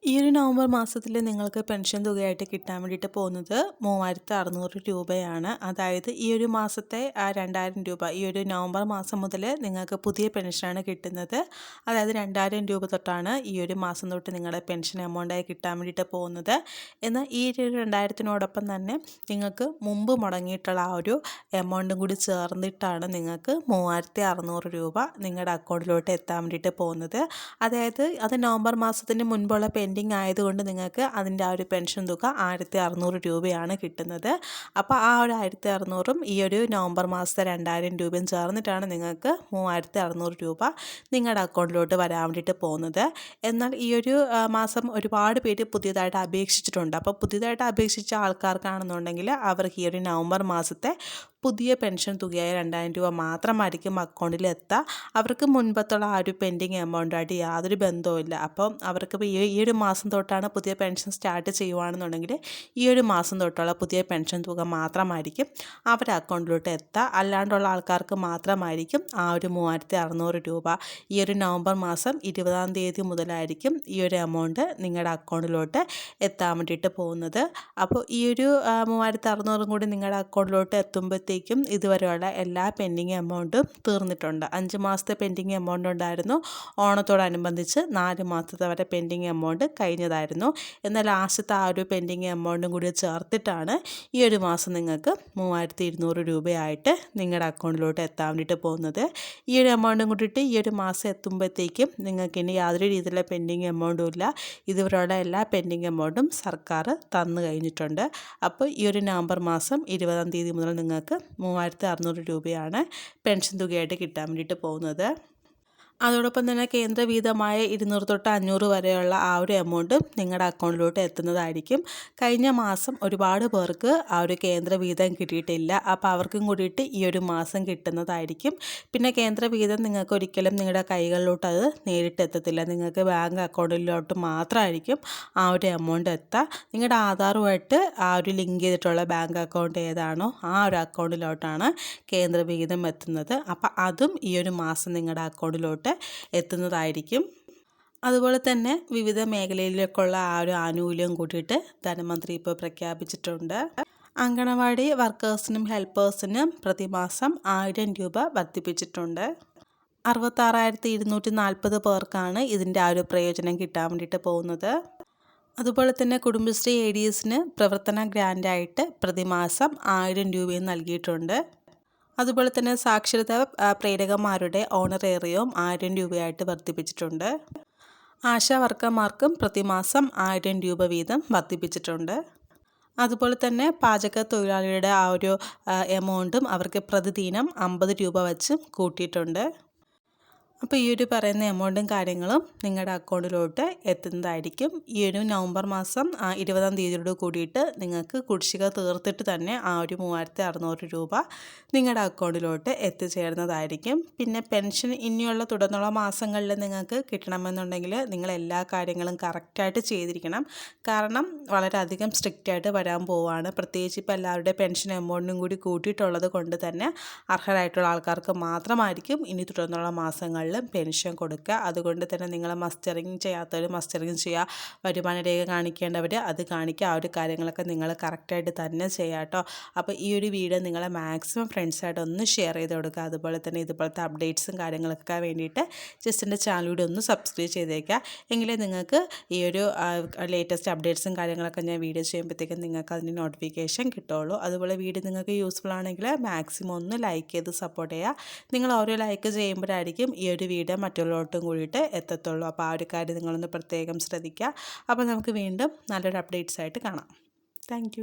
ഈ ഒരു നവംബർ മാസത്തിൽ നിങ്ങൾക്ക് പെൻഷൻ തുകയായിട്ട് കിട്ടാൻ വേണ്ടിയിട്ട് പോകുന്നത് 3600 രൂപയാണ്. അതായത് ഈ ഒരു മാസത്തെ 2000 രൂപ ഈ ഒരു നവംബർ മാസം മുതൽ നിങ്ങൾക്ക് പുതിയ പെൻഷനാണ് കിട്ടുന്നത്. അതായത് 2000 രൂപ തൊട്ടാണ് ഈ ഒരു മാസം തൊട്ട് നിങ്ങളുടെ പെൻഷൻ എമൗണ്ടായി കിട്ടാൻ വേണ്ടിയിട്ട് പോകുന്നത്. എന്നാൽ ഈ ഒരു 2000-നോടൊപ്പം തന്നെ നിങ്ങൾക്ക് മുമ്പ് മുടങ്ങിയിട്ടുള്ള ആ ഒരു എമൗണ്ടും കൂടി ചേർന്നിട്ടാണ് നിങ്ങൾക്ക് 3600 രൂപ നിങ്ങളുടെ അക്കൗണ്ടിലോട്ട് എത്താൻ വേണ്ടിയിട്ട് പോകുന്നത്. അതായത് അത് നവംബർ മാസത്തിന് മുൻപുള്ള ആയതുകൊണ്ട് നിങ്ങൾക്ക് അതിൻ്റെ ആ ഒരു പെൻഷൻ തുക 1600 രൂപയാണ് കിട്ടുന്നത്. അപ്പോൾ ആ ഒരു 1600ഉം ഈ ഒരു നവംബർ മാസത്തെ 2000 രൂപയും ചേർന്നിട്ടാണ് നിങ്ങൾക്ക് 3600 രൂപ നിങ്ങളുടെ അക്കൗണ്ടിലോട്ട് വരാൻ വേണ്ടിയിട്ട് പോകുന്നത്. എന്നാൽ ഈ ഒരു മാസം ഒരുപാട് പേര് പുതിയതായിട്ട് അപേക്ഷിച്ചിട്ടുണ്ട്. അപ്പോൾ പുതിയതായിട്ട് അപേക്ഷിച്ച ആൾക്കാർക്കാണെന്നുണ്ടെങ്കിൽ അവർക്ക് ഈ ഒരു നവംബർ മാസത്തെ പുതിയ പെൻഷൻ തുകയായ 2000 രൂപ മാത്രമായിരിക്കും അക്കൗണ്ടിൽ എത്തുക. അവർക്ക് മുൻപത്തുള്ള ആ ഒരു പെൻഡിങ് എമൗണ്ടായിട്ട് യാതൊരു ബന്ധവുമില്ല. അപ്പം അവർക്ക് ഈ ഒരു മാസം തൊട്ടാണ് പുതിയ പെൻഷൻ സ്റ്റാർട്ട് ചെയ്യുകയാണെന്നുണ്ടെങ്കിൽ ഈ ഒരു മാസം തൊട്ടുള്ള പുതിയ പെൻഷൻ തുക മാത്രമായിരിക്കും അവരുടെ അക്കൗണ്ടിലോട്ട് എത്തുക. അല്ലാണ്ടുള്ള ആൾക്കാർക്ക് മാത്രമായിരിക്കും ആ ഒരു 3600 രൂപ ഈ ഒരു നവംബർ മാസം 20-ാം തീയതി മുതലായിരിക്കും ഈ ഒരു എമൗണ്ട് നിങ്ങളുടെ അക്കൗണ്ടിലോട്ട് എത്താൻ വേണ്ടിയിട്ട് പോകുന്നത്. അപ്പോൾ ഈ ഒരു 3600 കൂടി നിങ്ങളുടെ അക്കൗണ്ടിലോട്ട് എത്തുമ്പോഴത്തേക്കും ഇതുവരെയുള്ള എല്ലാ പെൻഡിങ് എമൗണ്ടും തീർന്നിട്ടുണ്ട്. 5 മാസത്തെ പെൻഡിങ് എമൗണ്ട് ഉണ്ടായിരുന്നു. ഓണത്തോടനുബന്ധിച്ച് 4 മാസത്തെ വരെ പെൻഡിങ് എമൗണ്ട് കഴിഞ്ഞതായിരുന്നു. എന്നാൽ ലാസ്റ്റത്തെ ആ ഒരു പെൻഡിങ് എമൗണ്ടും കൂടി ചേർത്തിട്ടാണ് ഈ ഒരു മാസം നിങ്ങൾക്ക് 3200 രൂപയായിട്ട് നിങ്ങളുടെ അക്കൗണ്ടിലോട്ട് എത്താൻ വേണ്ടിയിട്ട് പോകുന്നത്. ഈ ഒരു എമൗണ്ടും കൂടിയിട്ട് ഈ ഒരു മാസം എത്തുമ്പോഴത്തേക്കും നിങ്ങൾക്ക് ഇനി യാതൊരു രീതിയിലുള്ള പെൻഡിങ് എമൗണ്ടും ഇല്ല. ഇതുവരെയുള്ള എല്ലാ പെൻഡിങ് എമൗണ്ടും സർക്കാർ തന്നു കഴിഞ്ഞിട്ടുണ്ട്. അപ്പോൾ ഈ ഒരു നവംബർ മാസം 20-ാം തീയതി മുതൽ നിങ്ങൾക്ക് 3600 രൂപയാണ് പെൻഷൻ തുകയായിട്ട് കിട്ടാൻ വേണ്ടിയിട്ട് പോകുന്നത്. അതോടൊപ്പം തന്നെ കേന്ദ്ര വീതമായ 200 തൊട്ട് 500 വരെയുള്ള ആ ഒരു എമൗണ്ടും നിങ്ങളുടെ അക്കൗണ്ടിലോട്ട് എത്തുന്നതായിരിക്കും. കഴിഞ്ഞ മാസം ഒരുപാട് പേർക്ക് ആ ഒരു കേന്ദ്ര വീതം കിട്ടിയിട്ടില്ല. അപ്പോൾ അവർക്കും കൂടിയിട്ട് ഈ ഒരു മാസം കിട്ടുന്നതായിരിക്കും. പിന്നെ കേന്ദ്ര വീതം നിങ്ങൾക്ക് ഒരിക്കലും നിങ്ങളുടെ കൈകളിലോട്ട് അത് നേരിട്ട് എത്തത്തില്ല. നിങ്ങൾക്ക് ബാങ്ക് അക്കൗണ്ടിലോട്ട് മാത്രമായിരിക്കും ആ ഒരു എമൗണ്ട് എത്തുക. നിങ്ങളുടെ ആധാറുമായിട്ട് ആ ഒരു ലിങ്ക് ചെയ്തിട്ടുള്ള ബാങ്ക് അക്കൗണ്ട് ഏതാണോ ആ ഒരു അക്കൗണ്ടിലോട്ടാണ് കേന്ദ്ര വീതം എത്തുന്നത്. അപ്പോൾ അതും ഈ ഒരു മാസം നിങ്ങളുടെ അക്കൗണ്ടിലോട്ട് എത്തുന്നതായിരിക്കും. അതുപോലെ തന്നെ വിവിധ മേഖലയിലേക്കുള്ള ആ ഒരു ആനുകൂല്യം കൂട്ടിയിട്ട് ധനമന്ത്രി ഇപ്പോൾ പ്രഖ്യാപിച്ചിട്ടുണ്ട്. അങ്കണവാടി വർക്കേഴ്സിനും ഹെൽപ്പേഴ്സിനും പ്രതിമാസം 1000 രൂപ വർദ്ധിപ്പിച്ചിട്ടുണ്ട്. 66,240 പേർക്കാണ് ഇതിൻ്റെ ആ ഒരു പ്രയോജനം കിട്ടാൻ വേണ്ടിയിട്ട് പോകുന്നത്. അതുപോലെ തന്നെ കുടുംബശ്രീ ADSന് പ്രവർത്തന ഗ്രാൻഡായിട്ട് പ്രതിമാസം 1000 രൂപയും നൽകിയിട്ടുണ്ട്. അതുപോലെ തന്നെ സാക്ഷരതാ പ്രേരകന്മാരുടെ ഓണറേറിയവും 1000 രൂപയായിട്ട് വർദ്ധിപ്പിച്ചിട്ടുണ്ട്. ആശാ വർക്കർമാർക്കും പ്രതിമാസം 1000 രൂപ വീതം വർദ്ധിപ്പിച്ചിട്ടുണ്ട്. അതുപോലെ തന്നെ പാചക തൊഴിലാളിയുടെ ആ ഒരു എമൗണ്ടും അവർക്ക് പ്രതിദിനം 50 രൂപ വച്ച് കൂട്ടിയിട്ടുണ്ട്. അപ്പോൾ ഈ ഒരു പറയുന്ന എമൗണ്ടും കാര്യങ്ങളും നിങ്ങളുടെ അക്കൗണ്ടിലോട്ട് എത്തുന്നതായിരിക്കും. ഈ ഒരു നവംബർ മാസം 20-ാം തീയതിയോട് കൂടിയിട്ട് നിങ്ങൾക്ക് കുടിശ്ശിക തീർത്തിട്ട് തന്നെ ആ ഒരു 3600 രൂപ നിങ്ങളുടെ അക്കൗണ്ടിലോട്ട് എത്തിച്ചേരുന്നതായിരിക്കും. പിന്നെ പെൻഷൻ ഇനിയുള്ള തുടർന്നുള്ള മാസങ്ങളിൽ നിങ്ങൾക്ക് കിട്ടണമെന്നുണ്ടെങ്കിൽ നിങ്ങൾ എല്ലാ കാര്യങ്ങളും കറക്റ്റായിട്ട് ചെയ്തിരിക്കണം. കാരണം വളരെയധികം സ്ട്രിക്റ്റായിട്ട് വരാൻ പോവുകയാണ്. പ്രത്യേകിച്ച് ഇപ്പോൾ എല്ലാവരുടെ പെൻഷൻ എമൗണ്ടും കൂടി കൂട്ടിയിട്ടുള്ളത് കൊണ്ട് തന്നെ അർഹരായിട്ടുള്ള ആൾക്കാർക്ക് മാത്രമായിരിക്കും ഇനി തുടർന്നുള്ള മാസങ്ങളിൽ പെൻഷൻ കൊടുക്കുക. അതുകൊണ്ട് തന്നെ നിങ്ങൾ മസ്റ്ററിങ് ചെയ്യാത്തവർ മസ്റ്ററിങ് ചെയ്യുക, വരുമാന രേഖ കാണിക്കേണ്ടവർ അത് കാണിക്കുക. ആ ഒരു കാര്യങ്ങളൊക്കെ നിങ്ങൾ കറക്റ്റായിട്ട് തന്നെ ചെയ്യുക കേട്ടോ. അപ്പോൾ ഈ ഒരു വീഡിയോ നിങ്ങളെ മാക്സിമം ഫ്രണ്ട്സായിട്ട് ഒന്ന് ഷെയർ ചെയ്ത് കൊടുക്കുക. അതുപോലെ തന്നെ ഇതുപോലത്തെ അപ്ഡേറ്റ്സും കാര്യങ്ങളൊക്കെ വേണ്ടിയിട്ട് ജസ്റ്റ് എൻ്റെ ചാനലിലൂടെ ഒന്ന് സബ്സ്ക്രൈബ് ചെയ്തേക്കുക. എങ്കിലേ നിങ്ങൾക്ക് ഈ ഒരു ലേറ്റസ്റ്റ് അപ്ഡേറ്റ്സും കാര്യങ്ങളൊക്കെ ഞാൻ വീഡിയോ ചെയ്യുമ്പോഴത്തേക്കും നിങ്ങൾക്ക് അതിൻ്റെ നോട്ടിഫിക്കേഷൻ കിട്ടുള്ളൂ. അതുപോലെ വീഡിയോ നിങ്ങൾക്ക് യൂസ്ഫുൾ ആണെങ്കിൽ മാക്സിമം ഒന്ന് ലൈക്ക് ചെയ്ത് സപ്പോർട്ട് ചെയ്യുക. നിങ്ങൾ ഓരോ ലൈക്ക് ചെയ്യുമ്പോഴായിരിക്കും ഈ ഒരു വീഡിയോ മറ്റുള്ളവരോട്ടും കൂടിയിട്ട് എത്തത്തുള്ളൂ. അപ്പോൾ ആ ഒരു കാര്യം നിങ്ങളൊന്ന് പ്രത്യേകം ശ്രദ്ധിക്കുക. അപ്പോൾ നമുക്ക് വീണ്ടും നല്ലൊരു അപ്ഡേറ്റ്സ് ആയിട്ട് കാണാം. താങ്ക്